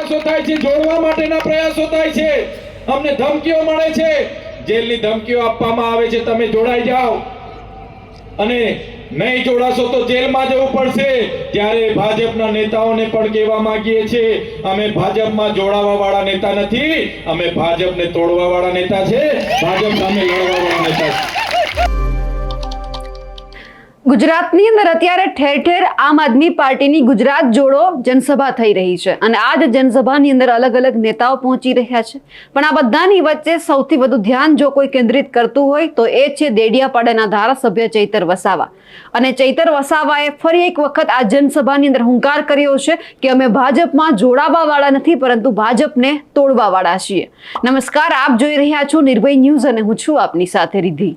પ્રયાસો થાય છે, જોડવા માટેના પ્રયાસો થાય છે, અમને ધમકીઓ મળે છે, જેલની ધમકીઓ આપવામાં આવે છે, તમે જોડાઈ જાઓ અને નહીં જોડાશો તો જેલમાં જવું પડશે। ત્યારે ભાજપના નેતાઓને પણ કહેવા માંગીએ છીએ, અમે ભાજપમાં જોડાવા વાળા નેતા નથી, અમે ભાજપને તોડવા વાળા નેતા છે, ભાજપ સામે લડવા વાળા નેતા છે। ગુજરાતની અંદર અત્યારે ઠેર ઠેર આમ આદમી પાર્ટીની ગુજરાત જોડો જનસભા થઈ રહી છે અને આ જ જનસભાની અંદર અલગ અલગ નેતાઓ પહોંચી રહ્યા છે, પણ આ બધાની વચ્ચે સૌથી વધુ ધ્યાન જો કોઈ કેન્દ્રિત કરતું હોય તો એ છે દેડિયાપાડાના ધારાસભ્ય ચૈતર વસાવા। અને ચૈતર વસાવાએ ફરી એક વખત આ જનસભાની અંદર હુંકાર કર્યો છે કે અમે ભાજપમાં જોડાવા વાળા નથી, પરંતુ ભાજપને તોડવા વાળા છીએ। નમસ્કાર, આપ જોઈ રહ્યા છો નિર્ભય ન્યૂઝ અને હું છું આપની સાથે રિદ્ધિ।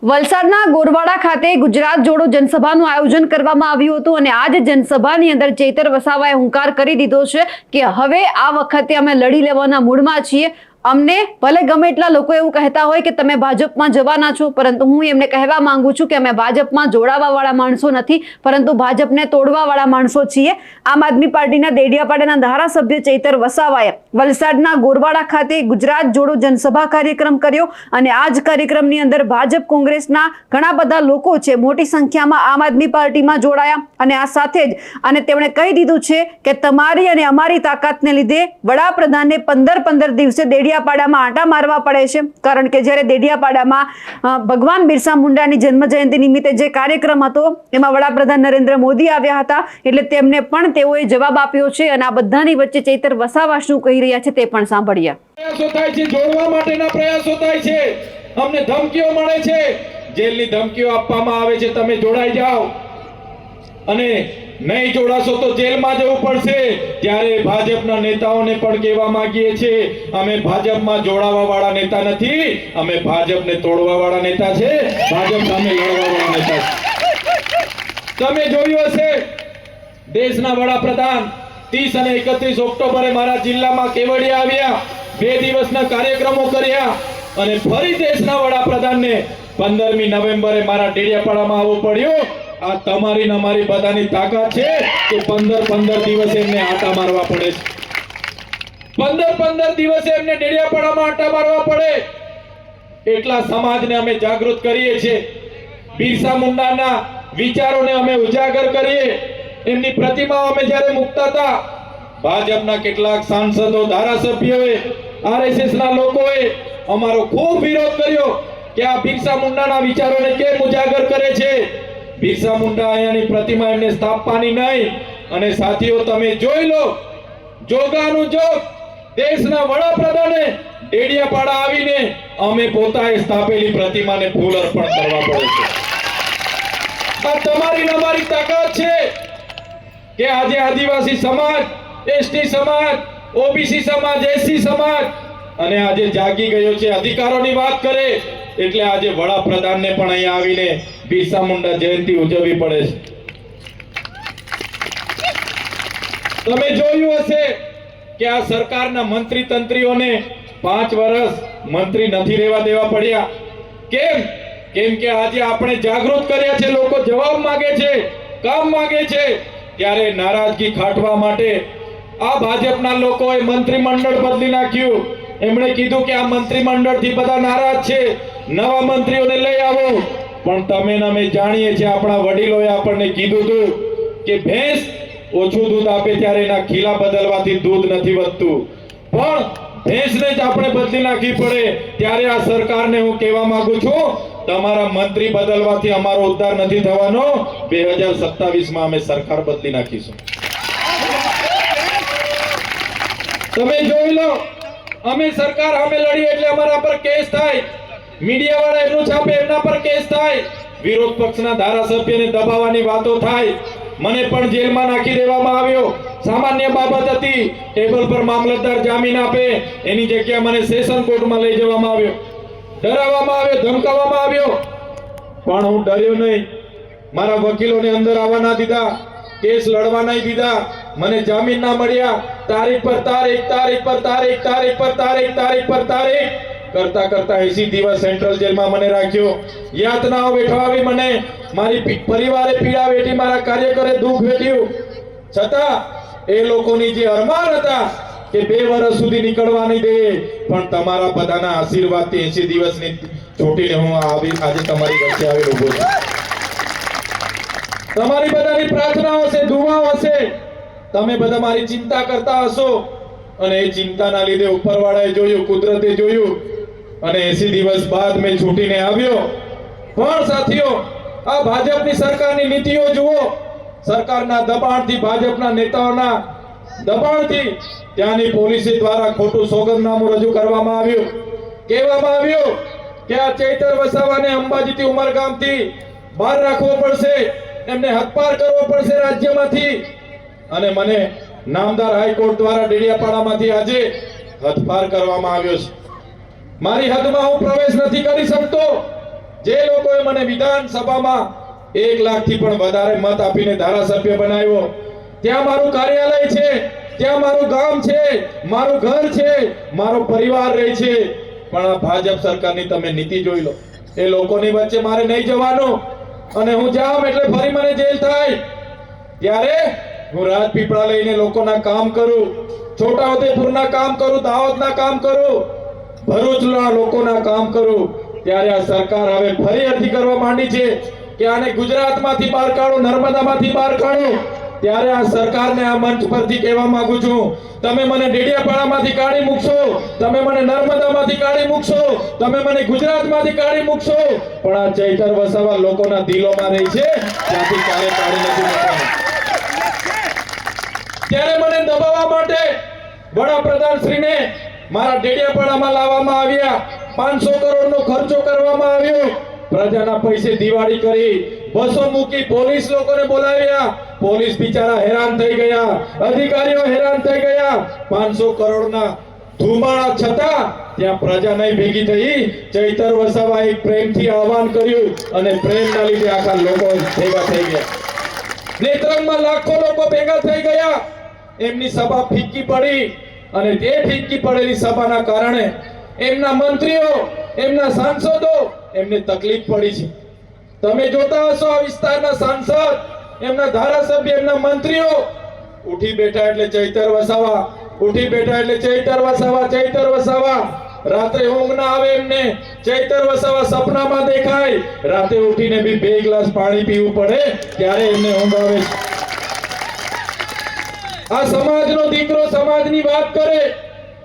વલસાડના ગોરવાડા ખાતે ગુજરાત જોડો જનસભાનું આયોજન કરવામાં આવ્યું હતું અને આ જ જનસભાની અંદર ચૈતર વસાવાએ હુંકાર કરી દીધો છે કે હવે આ વખતે અમે લડી લેવાના મૂડમાં છીએ। અમને ભલે ગમે એટલા લોકો એવું કહેતા હોય કે તમે ભાજપમાં જવાના છો, પરંતુ હું એમને કહેવા માંગુ છું કે અમે ભાજપમાં જોડાવા વાળા માણસો નથી, પરંતુ ભાજપને તોડવા વાળા માણસો છીએ। આમ આદમી પાર્ટીના દેડિયાપાડાના ધારાસભ્ય ચૈતર વસાવાએ વલસાડના ગોરવાડા ખાતે ગુજરાત જોડો જનસભા કાર્યક્રમ કર્યો અને આ જ કાર્યક્રમની અંદર ભાજપ કોંગ્રેસના ઘણા બધા લોકો છે મોટી સંખ્યામાં આમ આદમી પાર્ટીમાં જોડાયા અને આ સાથે જ અને તેમણે કહી દીધું છે કે તમારી અને અમારી તાકાતને લીધે વડાપ્રધાનને 15 દિવસે દેડિયાપાડામાં આંટા મારવા પડે છે, કારણ કે જ્યારે દેડિયાપાડામાં ભગવાન બિરસા મુંડાની જન્મ જયંતિ નિમિત્તે જે કાર્યક્રમ હતો એમાં વડાપ્રધાન નરેન્દ્ર મોદી આવ્યા હતા, એટલે તેમને પણ તેઓએ જવાબ આપ્યો છે અને આ બધાની વચ્ચે ચૈતર વસાવા શું કહી રહ્યા છે તે પણ સાંભળીએ। પ્રયાસો થાય છે, જોડવા માટેના પ્રયાસો થાય છે, અમને ધમકીઓ મળે છે, જેલની ધમકીઓ આપવામાં આવે છે, તમે જોડાઈ જાઓ અને નહીં જોડાશો તો જેલમાં જવું પડશે। ત્યારે ભાજપના નેતાઓને પણ કહેવા માંગીએ છીએ, અમે ભાજપમાં જોડાવા વાળા નેતા નથી, અમે ભાજપને તોડવા વાળા નેતા છે, ભાજપ સામે લડવા વાળા નેતા છે। તમે જોયું હશે દેશના વડાપ્રધાન 30 અને 31 ઓક્ટોબરે મારા જિલ્લામાં કેવડિયા આવ્યા, 2 દિવસના કાર્યક્રમો કર્યા અને ફરી દેશના વડાપ્રધાનને 15મી નવેમ્બરે મારા ડેડિયાપાડામાં આવવું પડ્યું। આ તમારી ને અમારી બધાની તાકાત છે કે 15 દિવસે એમને આંટા મારવા પડે છે, 15 દિવસે એમને ડેડિયાપાડામાં આંટા મારવા પડે। એટલા સમાજને અમે જાગૃત કરીએ છીએ, બિરસા મુંડાના વિચારોને અમે ઉજાગર કરીએ। એમની પ્રતિમાઓ અમે જ્યારે મૂકતા હતા, ભાજપના કેટલાક સાંસદો ધારાસભ્યોએ RSS ના લોકોએ અમારો ખૂબ વિરોધ કર્યો કે આ બિરસા મુંડાના વિચારોને કેમ ઉજાગર કરે છે, બિરસા મુંડા અહીંયાની પ્રતિમા એમને સ્થાપવાની નહીં। અને સાથીઓ તમે જોઈ લો, જોગાનું જોગ દેશના વડાપ્રધાને ડેડિયાપાડા આવીને અમે પોતાએ સ્થાપેલી પ્રતિમાને ફૂલ અર્પણ કરવા પડે છે। આ તમારી ને અમારી તાકાત છે કે આજે આદિવાસી સમાજ, ST સમાજ, OBC સમાજ, SC સમાજ અને આજે જાગી ગયો છે, અધિકારોની વાત કરે એટલે આજે વડાપ્રધાનને પણ અહીંયા આવીને બિરસા મુંડા જયંતિ ઉજવવી પડે છે। તમે જોયું હશે કે આ સરકારના મંત્રી તંત્રીઓને 5 વર્ષ મંત્રી નથી રહેવા દેવા પડ્યા। કેમ કે આજે આપણે જાગૃત કર્યા છે, લોકો જવાબ માંગે છે, કામ માંગે છે, ત્યારે નારાજગી ખાટવા માટે આ ભાજપના લોકોએ મંત્રીમંડળ બદલી નાખ્યું। એમણે કીધું કે આ મંત્રીમંડળથી બધા નારાજ છે, નવા મંત્રીઓને લઈ આવો। પણ તમે ને અમે જાણીએ છીએ, આપણા વડીલોએ આપણને કીધું હતું કે ભેંસ ઓછું દૂધ આપે ત્યારે એના ખીલા બદલવાથી દૂધ નથી વધતું, પણ ભેંસને જ આપણે બદલી નાખવી પડે। ત્યારે આ સરકારને હું કહેવા માંગુ છું, તમારા મંત્રી બદલવાથી અમારો ઉદ્ધાર નથી થવાનો, 2027માં અમે સરકાર બદલી નાખીશું। તમે જોઈ લો, અમે સરકાર સામે લડીએ એટલે અમારા પર કેસ થાય, મીડિયા વાળા એમનું છાપે એમના પર કેસ થાય, વિરોધ પક્ષના ધારાસભ્યને દબાવવાની વાતો થાય, મને પણ જેલમાં નાખી દેવામાં આવ્યો। સામાન્ય બાબત હતી, ટેબલ પર મામલતદાર જામીન આપે, એની જગ્યાએ મને સેશન કોર્ટમાં લઈ જવામાં આવ્યો, ડરાવવામાં આવ્યો, ધમકાવવામાં આવ્યો, પણ હું ડર્યો નહીં। મારા વકીલોને અંદર આવવા ના દીધા, કેસ લડવા નહીં દીધા, મને જામીન ના મળ્યા, તારીખ પર તારીખ કરતા 80 દિવસ સેન્ટ્રલ જેલમાં મને રાખ્યો, યાતનાઓ વેઠવાવી મને, મારી પરિવારે પીડા વેઠી, મારા કાર્યકરે દુઃખ વેઠ્યું, છતાં એ લોકોની જે અરમાન હતા કે 2 વર્ષ સુધી નીકળવા નહીં દે, પણ તમારા બધાના આશીર્વાદથી 80 દિવસની છૂટીને હું આજે તમારી વચ્ચે આવેલો ઉભો છું. તમારી બધાની પ્રાર્થનાઓ હશે, દુઆઓ હશે, તમે બધા મારી ચિંતા કરતા હશો, અને એ ચિંતાના લીધે ઉપરવાળાએ જોયું, કુદરતે જોયું, અને 80 દિવસ બાદ મેં છૂટીને આવ્યો. પણ સાથીઓ, આ ભાજપની સરકારની નીતિઓ જુઓ. સરકારના દબાણથી, ભાજપના નેતાઓના દબાણથી ત્યાંની પોલીસ દ્વારા ખોટું સોગંદનામું રજૂ કરવામાં આવ્યું. કહેવામાં આવ્યું કે આ ચૈતર વસાવાને અંબાજીથી ઉમરગામથી બહાર રાખવો પડશે, એમને હદપાર કરવો પડશે રાજ્યમાંથી. અને મને નામદાર હાઈકોર્ટ દ્વારા ડેડિયાપાડામાંથી આજે હદપાર કરવામાં આવ્યો છે. મારી હદમાં હું પ્રવેશ નથી કરી શકતો. જે લોકોએ મને વિધાનસભામાં 1 લાખથી પણ વધારે મત આપીને ધારાસભ્ય બનાવ્યો, ત્યાં મારું કાર્યાલય છે, ત્યાં મારું ગામ છે, મારું ઘર છે, મારો પરિવાર રહે છે. પણ આ ભાજપ સરકારની તમે નીતિ જોઈ લો. એ લોકોની વચ્ચે મારે નહીં જવાનું, અને હું જાઉં એટલે ફરી મને જેલ થાય. ત્યારે હું રાજપીપળા લઈને લોકોના કામ કરું, છોટાઉદેપુરના કામ કરું, દાહોદના કામ કરું, ભરૂચના લોકોના કામ કરું. ત્યારે આ સરકાર હવે ફરી અરજી કરવા માંડી છે કે આને ગુજરાતમાંથી બહાર કાઢો, નર્મદામાંથી બહાર કાઢો. ત્યારે આ સરકારને આ મંચ પરથી કહેવા માંગુ છું, તમે મને ડેડિયાપાડામાંથી કાઢી મૂકશો, તમે મને નર્મદામાંથી કાઢી મૂકશો, તમે મને ગુજરાતમાંથી કાઢી મૂકશો, પણ આ ચૈતર વસાવા લોકોના દિલોમાં રહી છે, ત્યાંથી ક્યારે કાઢી નથી મૂકવાનું. ત્યારે મને દબાવવા માટે વડાપ્રધાનશ્રીને મારા ડેડિયાપાડામાં લાવવામાં આવ્યા. 500 કરોડનો ખર્ચો કરવામાં આવ્યો. પ્રજાના પૈસે દિવાળી કરી, બસો મૂકી, પોલીસ લોકોને બોલાવ્યા. પોલીસ બિચારા હેરાન થઈ ગયા, અધિકારીઓ હેરાન થઈ ગયા. 500 કરોડના ધુમાડા છતાં ત્યાં પ્રજા નહીં ભેગી થઈ. ચૈતર વસાવાએ પ્રેમથી આહવાન કર્યું, અને પ્રેમના લીધે આખા લોકો ભેગા થઈ ગયા. નેત્રંગમાં લાખો લોકો ભેગા થઈ ગયા. એમની સભા ફીકી પડી, અને તે ફીકી પડેલી સભાના કારણે એમના મંત્રીઓ, એમના સાંસદો, એમને તકલીફ પડી છે. તમે જોતા હશો આ વિસ્તારના સાંસદ, એમના ધારાસભ્ય, એમના મંત્રીઓ ઉઠી બેઠા એટલે ચૈતર વસાવા, ઉઠી બેઠા એટલે ચૈતર વસાવા, ચૈતર વસાવા. રાત્રે ઊંઘ ના આવે એમને, ચૈતર વસાવા સપનામાં દેખાય. રાતે ઉઠીને બી 2 ગ્લાસ પાણી પીવું પડે, ત્યારે એમને ઊંઘ આવે છે. આ સમાજનો દીકરો સમાજની વાત કરે,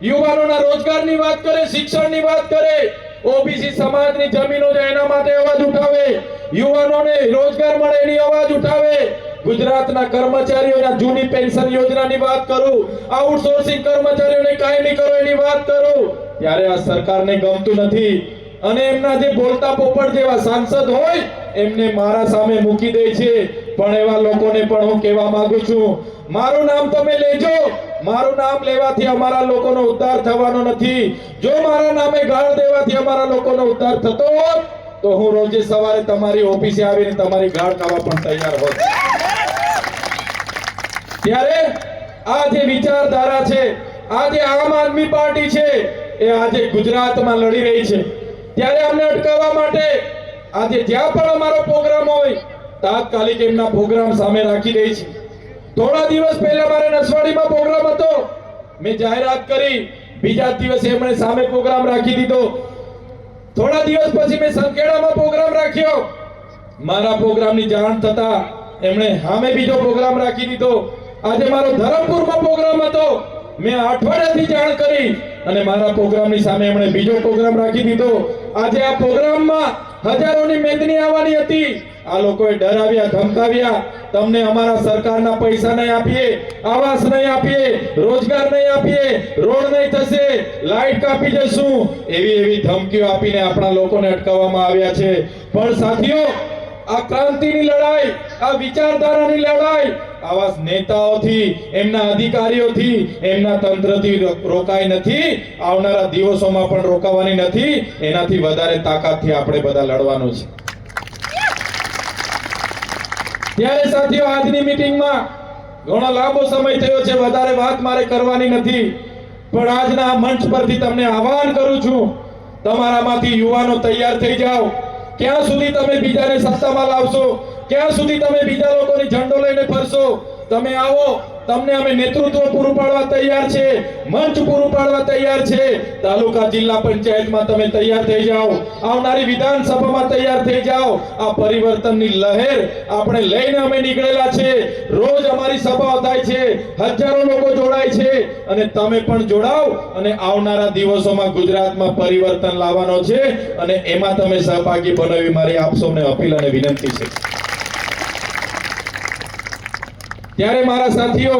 યુવાનોના રોજગારની વાત કરે, શિક્ષણની વાત કરે, ઓબીસી સમાજની જમીનો છે એના માટે અવાજ ઉઠાવે, યુવાનોને રોજગાર મળે એની અવાજ ઉઠાવે, ગુજરાતના કર્મચારીઓના જૂની પેન્શન યોજનાની વાત કરું, આઉટસોર્સિંગ કર્મચારીઓને કાયમી કરો એની વાત કરું. ત્યારે આ સરકારને ગમતું નથી, અને એમના જે બોલતા પોપટ જેવા સાંસદ હોય એમને મારા સામે મૂકી દે છે. પણ એવા લોકોને પણ હું કહેવા માંગુ છું, મારું નામ તમે લેજો. મારું નામ લેવાથી અમારા લોકોનો ઉદ્ધાર થવાનો નથી. જો મારા નામે ગાળ દેવાથી અમારા લોકોનો ઉદ્ધાર થતો હોત તો હું રોજે સવારે તમારી ઓફિસે આવીને તમારી ગાળ ખાવા પણ તૈયાર હોત. ત્યારે આ જે વિચારધારા છે, આ જે આમ આદમી પાર્ટી છે, એ આજે ગુજરાતમાં લડી રહી છે. ત્યારે અમને અટકાવવા માટે આજે જ્યાં પણ અમારો પ્રોગ્રામ હોય તાત્કાલિક એમના પ્રોગ્રામ સામે રાખી દે છે. થોડા દિવસ પહેલા મારે નસવાડીમાં પ્રોગ્રામ હતો, મેં જાહેરાત કરી, બીજા દિવસે એમણે સામે પ્રોગ્રામ રાખી દીધો. થોડા દિવસ પછી મેં સંકેડામાં પ્રોગ્રામ રાખ્યો. મારા પ્રોગ્રામની જાણ થતા એમણે સામે બીજો પ્રોગ્રામ રાખી દીધો. આજે મારો ધરમપુરમાં પ્રોગ્રામ હતો, મેં અઠવાડિયાથી જાણ કરી, અને મારા પ્રોગ્રામની સામે એમણે બીજો પ્રોગ્રામ રાખી દીધો. આજે આ પ્રોગ્રામમાં હજારોની મેદની આવવાની હતી. આ લોકોએ ડરાવ્યા, ધમકાવ્યા, તમને અમારા સરકારના પૈસા નહીં આપીએ, આવાસ નહીં આપીએ, રોજગાર નહીં આપીએ, રોડ નહીં થશે, લાઈટ કાપી જશું, એવી ધમકીઓ આપીને આપણા લોકોને અટકાવવામાં આવ્યા છે. પણ સાથીઓ, આ ક્રાંતિની લડાઈ, આ વિચારધારાની લડાઈ આવા નેતાઓથી, એમના અધિકારીઓથી, એમના તંત્રથી રોકાઈ નથી, આવનારા દિવસોમાં પણ રોકાવાની નથી. એનાથી વધારે તાકાતથી આપણે બધા લડવાનું છે. ત્યારે સાથીઓ, આજની મીટિંગમાં ઘણો લાંબો સમય થયો છે, વધારે વાત મારે કરવાની નથી, પણ આજના મંચ પરથી તમને આહવાન કરું છું, તમારામાંથી યુવાનો તૈયાર થઈ જાઓ. ક્યાં સુધી તમે બીજાને સત્તામાં લાવશો? ક્યાં સુધી તમે બીજા લોકોની ઝંડો લઈને ફરશો? તમે આવો, તમને અમે નેતૃત્વ પૂરું પાડવા તૈયાર છે, મંચ પૂરું પાડવા તૈયાર છે. તાલુકા જિલ્લા પંચાયતમાં તમે તૈયાર થઈ જાઓ, આવનારી વિધાનસભામાં તૈયાર થઈ જાઓ. આ પરિવર્તનની લહેર આપણે લઈને અમે નીકળેલા છે. રોજ અમારી સભાઓ થાય છે, હજારો લોકો જોડાય છે અને તમે પણ જોડાઓ અને આવનારા દિવસોમાં ગુજરાતમાં પરિવર્તન લાવવાનો છે અને એમાં તમે સહભાગી બનો એવી મારી આપ સૌને અપીલ અને વિનંતી છે. ત્યારે મારા સાથીઓ,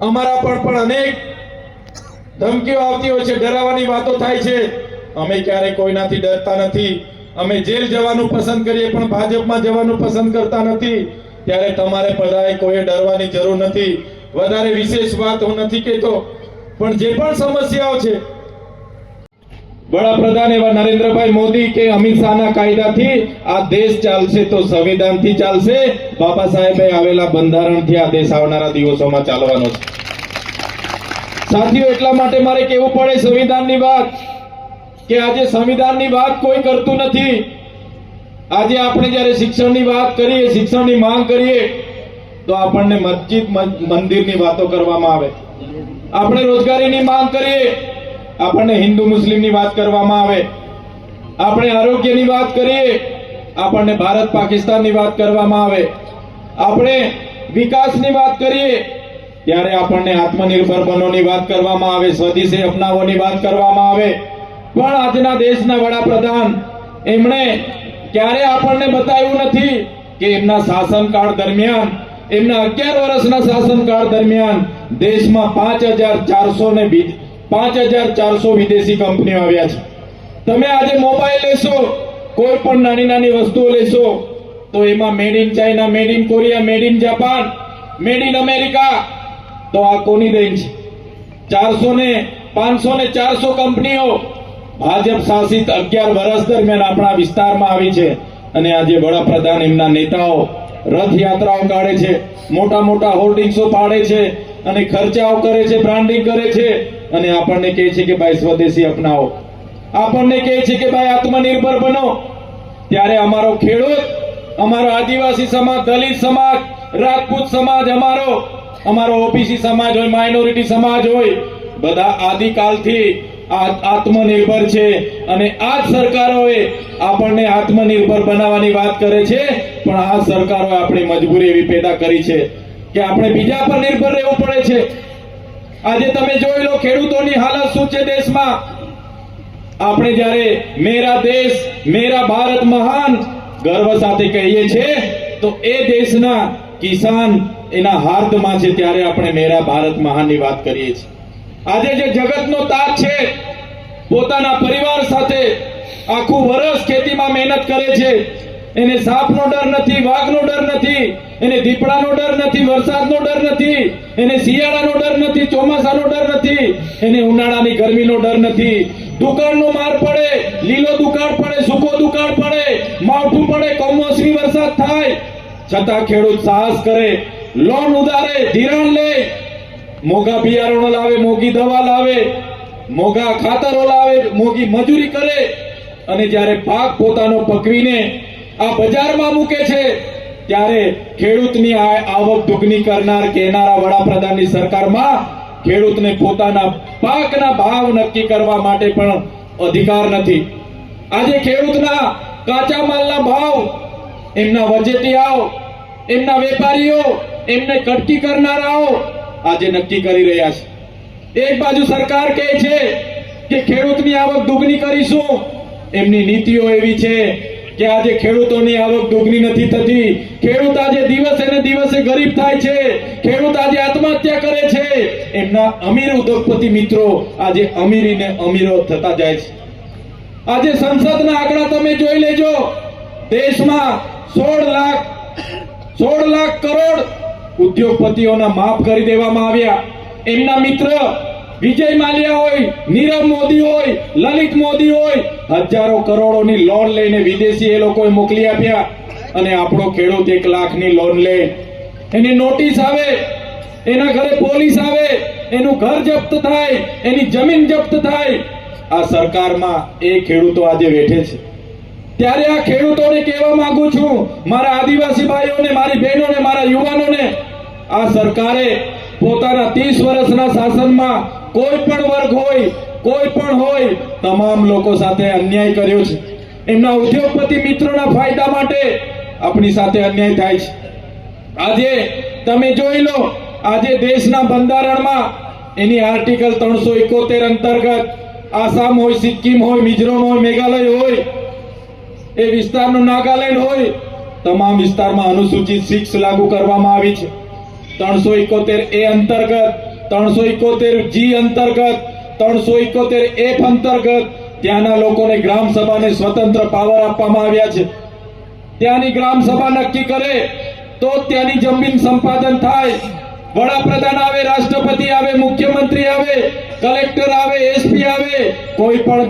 અમારા પણ અનેક ધમકીઓ આવતી હોય છે, ડરાવવાની વાતો થાય છે. અમે ક્યારે કોઈનાથી ડરતા નથી. અમે જેલ જવાનું પસંદ કરીએ પણ ભાજપમાં જવાનું પસંદ કરતા નથી. ત્યારે તમારે બધાએ કોઈ ડરવાની જરૂર નથી. વધારે વિશેષ વાત હું નથી કહેતો, પણ જે પણ સમસ્યાઓ છે, વડાપ્રધાન એવા નરેન્દ્રભાઈ મોદી કે અમિત શાહના કાયદાથી આ દેશ ચાલશે તો સંવિધાનથી ચાલશે. બાબા સાહેબે આવેલા બંધારણથી આ દેશ આવનારા દિવસોમાં ચાલવાનો છે. સાથીઓ, એટલા માટે મારે કહેવું પડે સંવિધાનની વાત, કે આજે સંવિધાનની વાત કોઈ કરતું નથી. આજે આપણે જ્યારે શિક્ષણની વાત કરીએ, શિક્ષણની માંગ કરીએ, તો આપણને મસ્જિદ મંદિરની વાતો કરવામાં આવે. આપણે રોજગારીની માંગ કરીએ, આપણને હિન્દુ મુસ્લિમની વાત કરવામાં આવે. આપણે આરોગ્યની વાત કરીએ, આપણને ભારત પાકિસ્તાનની વાત કરવામાં આવે. આપણે વિકાસની વાત કરીએ ત્યારે આપણને આત્મનિર્ભર બનોની વાત કરવામાં આવે, સ્વદેશી અપનાવોની વાત કરવામાં આવે. પણ આજના દેશના વડાપ્રધાન એમણે ક્યારે આપણને બતાવ્યું નથી કે એમના શાસનકાળ દરમિયાન, એમના 11 વર્ષના શાસનકાળ દરમિયાન દેશમાં 5,400 વિદેશી કંપનીઓ આવ્યા છે. તમે આજે મોબાઈલ લેશો, કોઈ પણ નાની નાની વસ્તુઓ લેશો તો એમાં made in China, made in Korea, made in Japan, made in America. તો આ કોની દેન છે? 500 ને 400 કંપનીઓ ભાજપ શાસિત 11 વર્ષ દરમિયાન આપણા વિસ્તારમાં આવી છે. અને આજે વડાપ્રધાન, એમના નેતાઓ રથયાત્રાઓ કાઢે છે, મોટા મોટા હોર્ડિંગ્સો પાડે છે અને ખર્ચાઓ કરે છે, બ્રાન્ડિંગ કરે છે અને આપણને કહે છે કે ભાઈ સ્વદેશી અપનાવો, આપણને કહે છે કે ભાઈ આત્મનિર્ભર બનો. ત્યારે અમારો ખેડૂત, અમારો આદિવાસી સમાજ, દલિત સમાજ, રાજપૂત સમાજ, અમારો ઓબીસી સમાજ હોય, માઇનોરિટી સમાજ હોય, બધા આદિકાલથી આત્મનિર્ભર છે. અને આ જ સરકારોએ આપણને આત્મનિર્ભર બનાવવાની વાત કરે છે, પણ આ સરકારોએ આપણી મજબૂરી એવી પેદા કરી છે કે આપણે બીજા પર નિર્ભર રહેવું પડે છે. આજે તમે જોઈ લો ખેડૂતોની હાલત શું છે દેશમાં. આપણે જ્યારે મેરા દેશ મેરા ભારત મહાન ગર્વ સાથે કહીએ છીએ તો એ દેશના કિસાન એના હાર્દમાં છે, ત્યારે આપણે મેરા ભારત મહાનની વાત કરીએ છીએ. આજે જે જગતનો તાજ છે, પોતાના પરિવાર સાથે આખું વર્ષ ખેતીમાં મહેનત કરે છે, એને સાપનો ડર નથી, વાઘનો ડર નથી, એને દીપડાનો ડર નથી, વરસાદનો ડર નથી, એને શિયાળાનો ડર નથી, ચોમાસાનો ડર નથી, એને ઉનાળાની ગરમીનો ડર નથી. દુકાળનો માર પડે, લીલો દુકાળ પડે, સૂકો દુકાળ પડે, માવઠું પડે, કમોસમી વરસાદ થાય, છતાં ખેડૂત સાહસ કરે, લોન ઉધારે, ધિરાણ લે, મોંઘા બિયારણો લાવે, મોંઘી દવા લાવે, મોંઘા ખાતરો લાવે, મોંઘી મજૂરી કરે અને જ્યારે પાક પોતાનો પકવીને આ બજારમાં મૂકે છે ત્યારે ખેડૂતની આવક દુગની કરનાર કહેનારા વડાપ્રધાનની સરકારમાં ખેડૂતને પોતાના પાકના ભાવ નક્કી કરવા માટે પણ અધિકાર નથી. આજે ખેડૂતના કાચા માલના ભાવ એમના વચેટિયાઓ, એમના વેપારીઓ, એમને કટકી કરનારાઓ આજે નક્કી કરી રહ્યા છે. એક બાજુ સરકાર કહે છે કે ખેડૂતની આવક દુગની કરીશું, એમની નીતિઓ એવી છે કે આજે ખેડૂતોની આવક દુગની નથી થતી. ખેડૂત આજે દિવસે ને દિવસે ગરીબ થાય છે, ખેડૂત આજે આત્મહત્યા કરે છે, એમના અમીર ઉદ્યોગપતિ મિત્રો આજે અમીરીને અમીરો થતા જાય છે. આજે સંસદના આંકડા તમે જોઈ લેજો, દેશમાં 16 લાખ કરોડ ઉદ્યોગપતિઓના માફ કરી દેવામાં આવ્યા. એમના મિત્ર વિજય માલ્યા હોય, નીરવ મોદી હોય, લલિત મોદી હોય, હજારો કરોડોની લોન લઈને વિદેશી એ લોકોએ મોકલી આપ્યા. અને આપણો ખેડૂત 1 લાખની લોન લે, એની નોટિસ આવે, એના ઘરે પોલીસ આવે, એનું ઘર જપ્ત થાય, એની જમીન જપ્ત થાય. આ સરકારમાં એ ખેડૂતો આજે બેઠે છે. ત્યારે આ ખેડૂતોને કહેવા માંગુ છું, મારા આદિવાસી ભાઈઓને, મારી બહેનોને, મારા યુવાનોને, આ સરકારે પોતાના 30 વર્ષના શાસનમાં કોઈ પણ વર્ગ હોય, કોઈ પણ હોય, તમામ લોકો સાથે અન્યાય કર્યો છે. એમના ઉદ્યોગપતિ મિત્રોના ફાયદા માટે આપણી સાથે અન્યાય થાય છે. આજે તમે જોઈ લો, આજે દેશના બંધારણમાં એની આર્ટિકલ 371 અંતર્ગત આસામ હોય, સિક્કિમ હોય, મિઝોરમ હોય, મેઘાલય હોય, એ વિસ્તારનું નાગાલેન્ડ હોય, તમામ વિસ્તારમાં અનુસૂચિત 6 લાગુ કરવામાં આવી છે. 371 એ અંતર્ગત, 371 જી અંતર્ગત, 371 એફ અંતર્ગત ત્યાંના લોકોને ગ્રામ સભાને સ્વતંત્ર પાવર આપવામાં આવ્યા છે. ત્યાંની ગ્રામ સભા નક્કી કરે તો ત્યાંની જમીન સંપાદન થાય. વડાપ્રધાન આવે, રાષ્ટ્રપતિ આવે, મુખ્યમંત્રી આવે, કલેક્ટર આવે, એસપી આવે, કોઈ પણ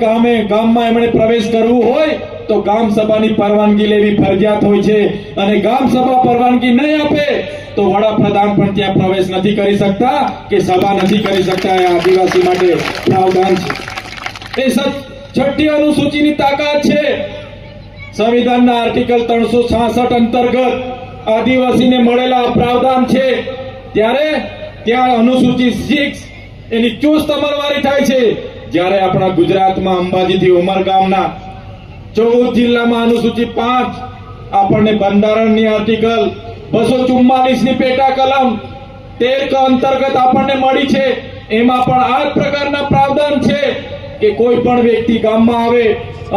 ગામમાં એમણે પ્રવેશ કરવું હોય તો ગામ સભાની પરવાનગી લેવી ફરજિયાત હોય છે. અને ગામ સભા પરવાનગી નહીં આપે તો વડાપ્રધાન પણ ત્યાં પ્રવેશ નથી કરી શકતા કે સભા નથી કરી શકતા. એ આદિવાસી માટે પ્રાવધાન છે. એ છઠ્ઠી અનુસૂચિની તાકાત છે. સંવિધાનના આર્ટિકલ 366 અંતર્ગત આદિવાસીને મળેલા પ્રાવધાન છે. ત્યારે ત્યાં અનુસૂચિત 6 એની ચુસ્ત અમલવારી થાય છે. જ્યારે આપણા ગુજરાતમાં અંબાજીથી ઉમરગામના 14 જિલ્લામાં અનુસૂચિત 5 આપણને બંધારણની આર્ટિકલ 244 ની પેટા કલમ 13 અંતર્ગત આપણને મળી છે. એમાં પણ આ જ પ્રકારના પ્રાવધાન છે કે કોઈ પણ વ્યક્તિ ગામમાં આવે,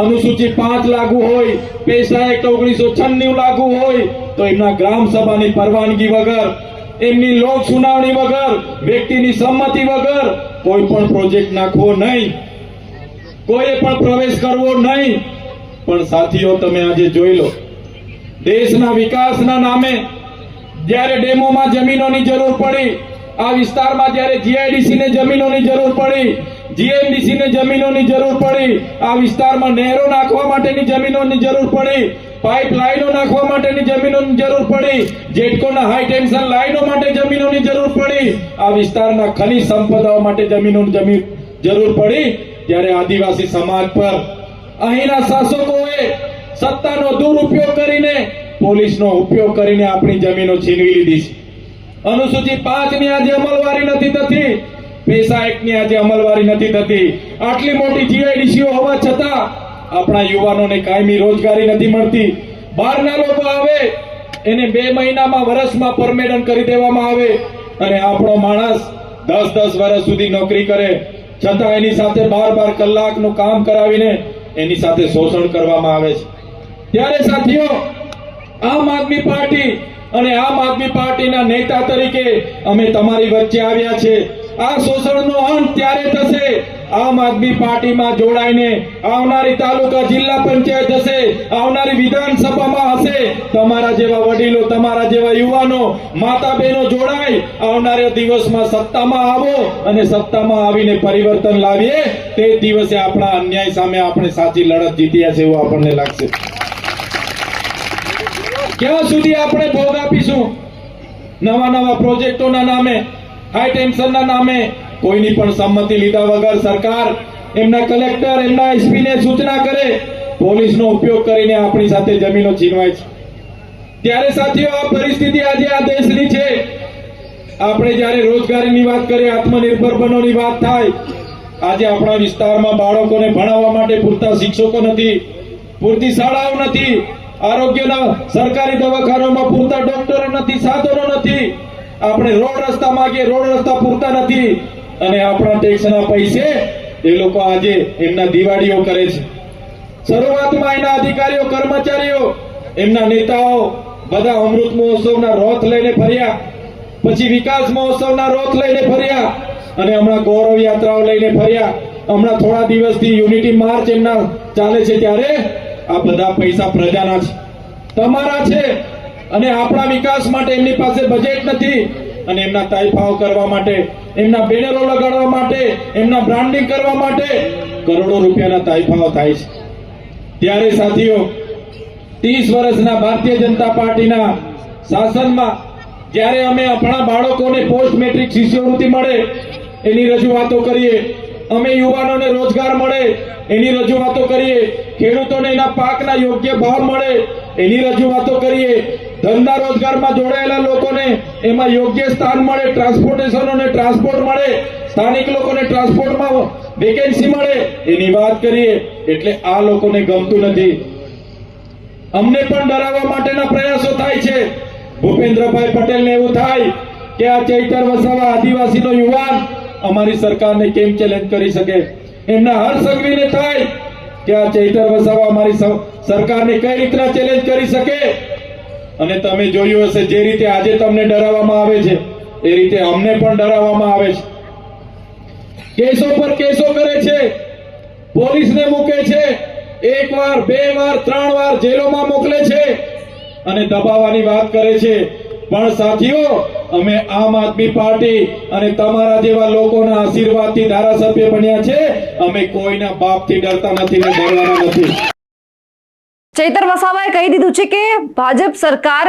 અનુસૂચિત 5 લાગુ હોય, પેશા એક્ટ 1996 લાગુ હોય તો એમના ગ્રામ સભાની પરવાનગી વગર, એમની લોક સુનાવણી વગર, વ્યક્તિની સંમતિ વગર કોઈ પણ પ્રોજેક્ટ નાખવો નહીં, કોઈએ પણ પ્રવેશ કરવો નહીં. પણ સાથીઓ, તમે આજે જોઈ લો, દેશના વિકાસના નામે જ્યારે ડેમોમાં જમીનોની જરૂર પડી, આ વિસ્તારમાં જ્યારે જીઆઈડીસી ને જમીનોની જરૂર પડી, જીએમડીસી ને જમીનોની જરૂર પડી, આ વિસ્તારમાં નહેરો નાખવા માટેની જમીનોની જરૂર પડી, પાઇપલાઇનો નાખવા માટેની જમીનોની જરૂર પડી, જેટકોના હાઈ ટેન્શન લાઈનો માટે જમીનોની જરૂર પડી, આ વિસ્તારના ખનિજ સંપદાઓ માટે જમીનોની જરૂર પડી, ત્યારે આદિવાસી સમાજ પર અહીંના શાસકોએ સત્તાનો દુરુપયોગ કરીને, પોલીસનો ઉપયોગ કરીને આપણી જમીનો છીનવી લીધી છે. અનુસૂચિત 5 ની આજે અમલવારી નથી થતી, પેશા એક્ટ ની આજે અમલવારી નથી થતી. આટલી મોટી જીઆઈડીસીઓ હોવા છતાં આપણા યુવાનોને કાયમી રોજગારી નથી મળતી. બહારના લોકો આવે, એને 2 મહિનામાં, વર્ષમાં પરમેનન્ટ કરી દેવામાં આવે અને આપણો માણસ 10-10 વર્ષ સુધી નોકરી કરે છતાં એની સાથે 12-12 કલાકનું કામ કરાવીને એની સાથે શોષણ કરવામાં આવે છે. ત્યારે સાથીઓ, આમ આદમી પાર્ટી અને આમ આદમી પાર્ટીના નેતા તરીકે અમે તમારી વચ્ચે આવ્યા છે. આ શોષણનો અંત ત્યારે થશે આમ આદમી પાર્ટીમાં જોડાઈને આવનારી તાલુકા જિલ્લા પંચાયત હશે, આવનારી વિધાનસભામાં હશે, તમારા જેવા વડીલો, તમારા જેવા યુવાનો, માતા બહેનો જોડાય, આવનારા દિવસમાં સત્તામાં આવો અને સત્તામાં આવીને પરિવર્તન લાવીએ. તે દિવસે આપણા અન્યાય સામે આપણે સાચી લડત જીત્યા છે એવું આપણને લાગશે. ક્યાં સુધી આપણે ભોગ આપીશું? નવા પ્રોજેક્ટોના નામે, હાઈ ટેન્શનના નામે, કોઈની પણ સંમતિ લીધા વગર સરકાર, એમના કલેક્ટર, એમના એસપી ને સૂચના કરે, પોલીસનો ઉપયોગ કરીને આપણી સાથે જમીનો છીનવાય છે. ત્યારે સાથીઓ, આ પરિસ્થિતિ આજે આ દેશની છે. આપણે જ્યારે રોજગારીની વાત કરીએ, આત્મનિર્ભર બનોની વાત થાય, આજે આપણા વિસ્તારમાં બાળકોને ભણાવવા માટે પૂરતા શિક્ષકો નથી, પૂરતી શાળાઓ નથી, આરોગ્યના સરકારી દવાખાનામાં પૂરતા ડોક્ટરો નથી, સાધનો નથી. આપણે રોડ રસ્તા માંગીએ, રોડ રસ્તા પૂરતા નથી અને આપણા ટેક્સના પૈસે એ લોકો આજે એમના દિવાળીઓ કરે છે. શરૂઆતમાં એના અધિકારીઓ, કર્મચારીઓ, એમના નેતાઓ બધા અમૃત મહોત્સવના રોથ લઈને ફર્યા, પછી વિકાસ મહોત્સવના રોથ લઈને ફર્યા અને હમણાં ગૌરવ યાત્રાઓ લઈને ફર્યા. હમણાં થોડા દિવસથી યુનિટી માર્ચ એમના ચાલે છે. ત્યારે આ બધા પૈસા પ્રજાના છે, તમારા છે. અને આપણા વિકાસ માટે એમની પાસે બજેટ નથી અને એમના તાઇફાઓ કરવા માટે, એમના બેનરો લગાડવા માટે, એમના બ્રાન્ડિંગ કરવા માટે કરોડો રૂપિયાના તાઇફાઓ થાય છે. ત્યારે સાથીઓ, 30 વર્ષના ભારતીય જનતા પાર્ટીના શાસનમાં જ્યારે અમે આપણા બાળકોને પોસ્ટ મેટ્રિક શિષ્યવૃત્તિ મળે એની રજૂઆતો કરીએ, અમે યુવાનોને રોજગાર મળે એની રજૂઆતો કરીએ, ખેડૂતોને એના પાકના યોગ્ય ભાવ મળે એની રજૂઆતો કરીએ, ધંધા રોજગારમાં જોડાયેલા લોકોને એમાં યોગ્ય સ્થાન મળે, ટ્રાન્સપોર્ટેશનોને ટ્રાન્સપોર્ટ મળે, સ્થાનિક લોકોને ટ્રાન્સપોર્ટમાં વેકેન્સી મળે, એની વાત કરીએ એટલે આ લોકોને ગમતું નથી. અમને પણ ડરાવવા માટેના પ્રયાસો થાય છે. ભૂપેન્દ્રભાઈ પટેલને એવું થાય કે આ ચૈતર વસાવા આદિવાસીનો યુવાન અમારી સરકારને કેમ ચેલેન્જ કરી શકે. એમના હર સંઘવીને થાય કે આ ચૈતર વસાવા અમારી સરકારને કઈ રીતના ચેલેન્જ કરી શકે. અને તમે જોયું હશે જે રીતે આજે તમને ડરાવવામાં આવે છે એ રીતે અમને પણ ડરાવવામાં આવે છે. કેસો પર કેસો કરે છે, પોલીસને મૂકે છે, એક વાર, બે વાર, 3 વાર જેલોમાં મોકલે છે અને દબાવવાની વાત કરે છે. પણ સાથીઓ, અમે આમ આદમી પાર્ટી અને તમારા જેવા લોકોના આશીર્વાદથી ધારાસભ્ય બન્યા છે. અમે કોઈના બાપથી ડરતા નથી ને ડરવાના નથી. ચૈતર વસાવાએ કહી દીધું છે કે ભાજપ સરકાર,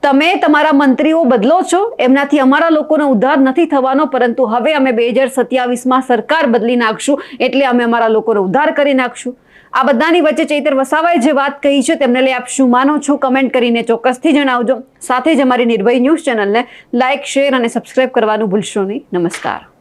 તમે તમારા મંત્રીઓ બદલો છો, એમનાથી અમારા લોકોનો ઉદ્ધાર નથી થવાનો, પરંતુ હવે અમે 2027માં સરકાર બદલી નાખશું, એટલે અમે અમારા લોકોનો ઉદ્ધાર કરી નાખશું. આ બધાની વચ્ચે ચૈતર વસાવાએ જે વાત કહી છે તેમને લઈ આપ શું માનો છો, કમેન્ટ કરીને ચોક્કસથી જણાવજો. સાથે જ અમારી નિર્ભય ન્યૂઝ ચેનલને લાઇક, શેર અને સબસ્ક્રાઇબ કરવાનું ભૂલશો નહીં. નમસ્કાર.